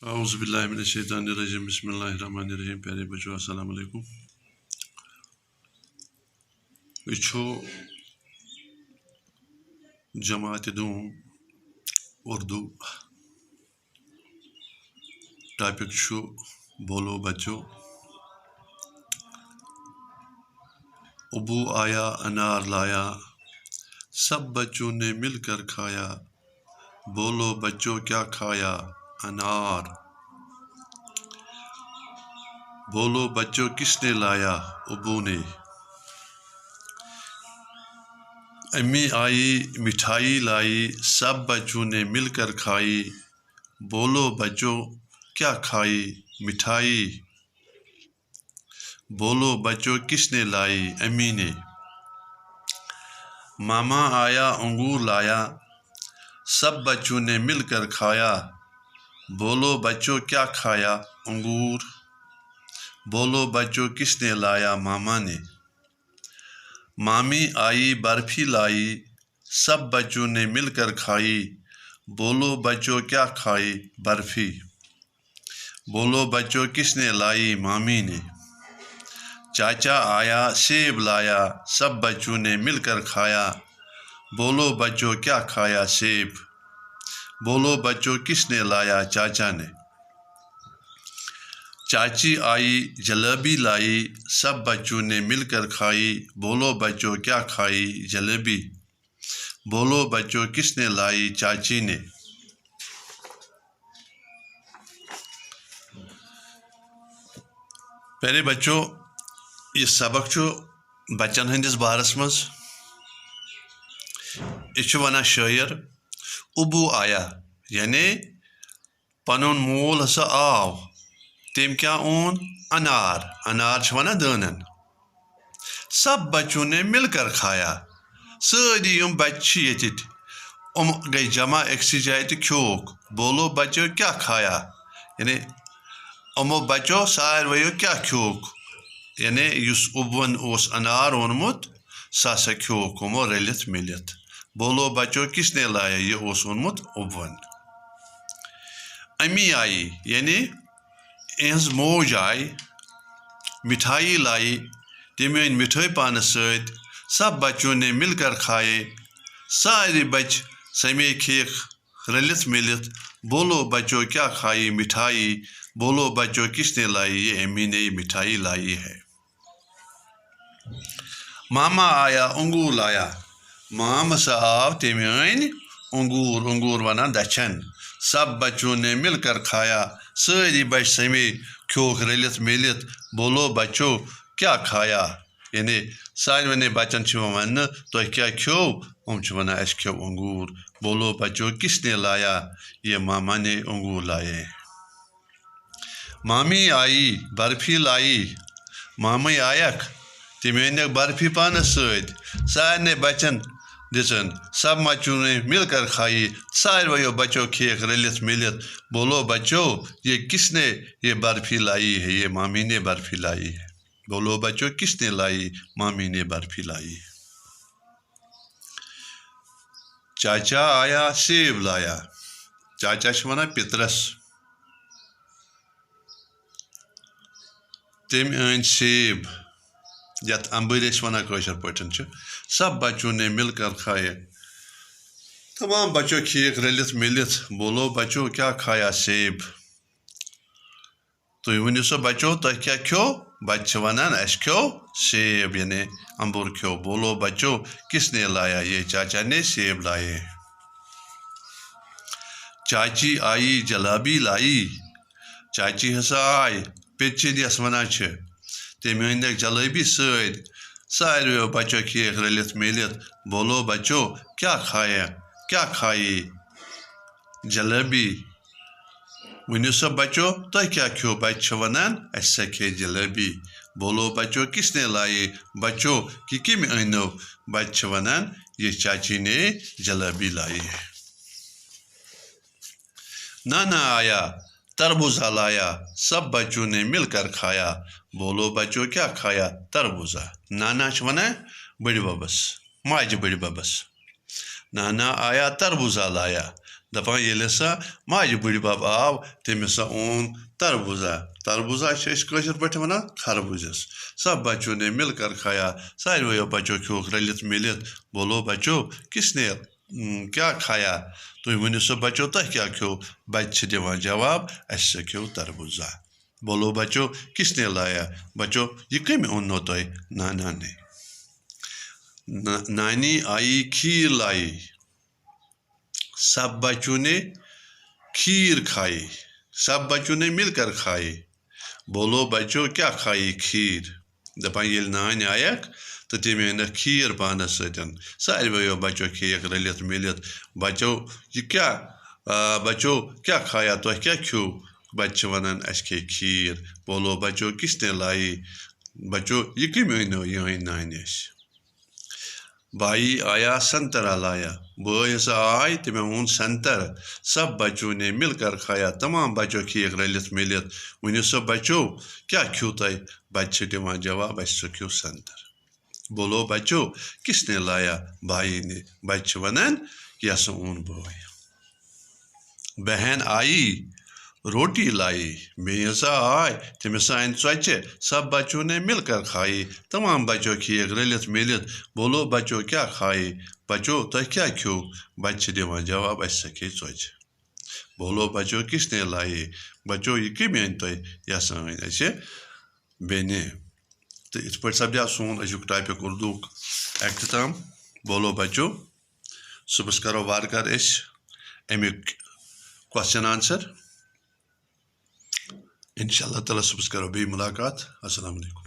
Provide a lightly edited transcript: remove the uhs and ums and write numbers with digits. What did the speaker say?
اعوذ باللہ من الشیطان الرجیم بسم اللہ الرحمن الرحیم پیارے بچوں السلام علیکم جماعت دوم اردو ٹاپک بولو بچو ابو آیا انار لایا سب بچوں نے مل کر کھایا بولو بچوں کیا کھایا انار بولو بچوں کس نے لایا ابو نے امی آئی مٹھائی لائی سب بچوں نے مل کر کھائی بولو بچوں کیا کھائی مٹھائی بولو بچوں کس نے لائی امی نے ماما آیا انگور لایا سب بچوں نے مل کر کھایا بولو بچوں کیا کھایا انگور بولو بچوں کس نے لایا ماما نے مامی آئی برفی لائی سب بچوں نے مل کر کھائی بولو بچوں کیا کھائی برفی بولو بچوں کس نے لائی مامی نے چاچا آیا سیب لایا سب بچوں نے مل کر کھایا بولو بچوں کیا کھایا سیب بولو بچوں کس نے لایا چاچا نے چاچی آئی جلیبی لائی سب بچوں نے مل کر کھائی بولو بچوں کیا کھائی جلیبی بولو بچوں کس نے لائی چاچی نے پیارے بچوں یہ سبق بچن ہندس بارس مز یہ ونان شاعر ابو آیا یعنی پنن مول ہسا آو تم کیا اون انار ونان دانن سب بچوں نے مل کر کھایا ساری بچہ یتت گئی جمع اکسی جائے تو کھوک بولو بچوں کیا کھایا یعنی امو بچو سارویو کیا کھوک یعنی یس ابون اوس انار اونمت سا کھوک امو رلت ملت بولو بچوں کس نے لایا یہ اوس اونمت ابون امی آئی یعنی اہز موج آئی مٹھائی لائی تم ان مٹھائی پانس ست سب بچوں نے مل کر کھائے سارے بچ سمے کھیک رلت ملت بولو بچوں کیا کھائی مٹھائی بولو بچوں کس نے لائی یہ امی نے مٹھائی لائی ہے ماما آیا انگور لایا مام سا آو تم ان انگور ونان دچھن سب بچوں نے مل کر کھایا ساری بچ سمے کھوک رلت ملت بولو بچوں کیا کھایا یعنی سارے بچن ون تہ کیا کھو ون اس کھو انگور بولو بچوں کس نے لایا یہ ماما نے انگور لائے مامی آئی برفی لائی مامی آیک تم انک برفی پانس ست سارے بچن دن سب بچوں نے مل کر کھائی سارویو بچوں کھیک رلت ملت بولو بچوں یہ کس نے یہ برفی لائی ہے یہ مامی نے برفی لائی ہے بولو بچوں کس نے لائی مامی نے برفی لائی چاچا آیا سیب لایا چاچا ونان پترس تم ان سیب یت امبر ونان کاشر پاٹن سب بچوں نے مل کر کھائے تمام بچوں کھیک رلت ملت بولو بچوں کیا کھایا سیب تھی ونو سا بچوں تہ کیا کھو بچہ ونان اس کھو سیب یعنی امبور کھو بولو بچوں کس نے لایا یہ چاچا نے سیب لائے چاچی آئی جلیبی لائی چاچی ہسا آئی پچن یس ونان تم انک جلیبی ست سارویو بچوں کھیک رلت ملت بولو بچوں کیا کھائی جلیبی ونو سا بچوں تہ کیا کھو بچہ ونان اس سا کھے جلیبی بولو بچوں کس نے لائی بچوں کہ کم انو بچہ ونان یہ چاچی نے جلیبی لائی ہے نانا آیا تربوزہ لایا سب بچوں نے مل کر کھایا بولو بچوں کیا کھایا تربوزہ نانا ونان بڑ ببس ماجہ بڑ ببس نانا آیا تربوزہ لایا دپان ییٚلہِ ہسا ماجہِ بٕڈِ بب آو تٔمۍ ہسا اوٚن تربوزا چھِ أسۍ کٲشِر پٲٹھۍ وَنان خربوزَس سب بچوں نے مل کر کھایا سارویو بچو کھیوٚوکھ رٔلِتھ مِلِتھ بولو بچو کس نے کیٛاہ کھایا تُہۍ ؤنِو سا بچو تۄہہِ کیٛاہ کھیوٚو بچہِ چھِ دِوان جواب اَسہِ سا کھیوٚو تربوزا بولو بچو کس نے لایا بچو یہِ کٔمۍ اوٚننو تۄہہِ نانا نے نانی آئی کھیٖر لائی سب بچوں نے کھیر کھائی سب بچوں نے مل کر کھائی بولو بچو کیا کھائی کھیر دپان ییٚلہِ نانۍ آیَکھ تہٕ تٔمۍ أنِکھ کھیٖر پانَس سۭتۍ سارویو بچو کھیٚیَکھ رٔلِتھ مِلِتھ بچو کیا کھایا تۄہہِ کیٛاہ کھیوٚو بچہِ چھِ وَنان اَسہِ کھے کھیٖر بولو بچو کس نے لائی بچو یہِ کٔمۍ أنیو یِہٕنٛدۍ نانہِ اَسہِ بھائی آیا سنترا لایا بٲے ہسا آے تٔمۍ اوٚن سنٛگتر سب بچوں نے مل کر کھایا تمام بچو کھیٚیَکھ رٔلِتھ مِلِتھ ؤنِو سا بچو کیٛاہ کھیوٚو تۄہہِ بچہِ چھِ دِوان جواب اَسہِ سا کھیوٚو سنٛگتر بولو بچو کس نے لایا بھائی نے بچہِ چھِ وَنان یہِ ہسا اوٚن بٲے بہن آئی روٹی لائی بیٚیہِ ہسا آے تٔمۍ ہسا اَنہِ ژۄچہِ سب بچوں نے مل کر کھائی تمام بچو کھیٚیَکھ رٔلِتھ مِلِتھ بولو بچو کیٛاہ کھائی بچو تۄہہِ کیٛاہ کھیوٚو بچہِ چھِ دِوان جواب اَسہِ سا کھے ژۄچہِ بولو بچو کس نے لائی بچو یہِ کٔمۍ أنۍ تۄہہِ یہِ ہسا أنۍ اَسہِ بیٚنہِ تہٕ یِتھ پٲٹھۍ سپدیو سون أزیُک ٹاپِک اُردوُک اختتام بولو بچو صُبحس کرو وارٕ کارٕ أسۍ اَمیُک کوسچن آنسر اِنشاء اللہ تعالیٰ صُبحس کرو بیٚیہِ مُلاقات السلام علیکُم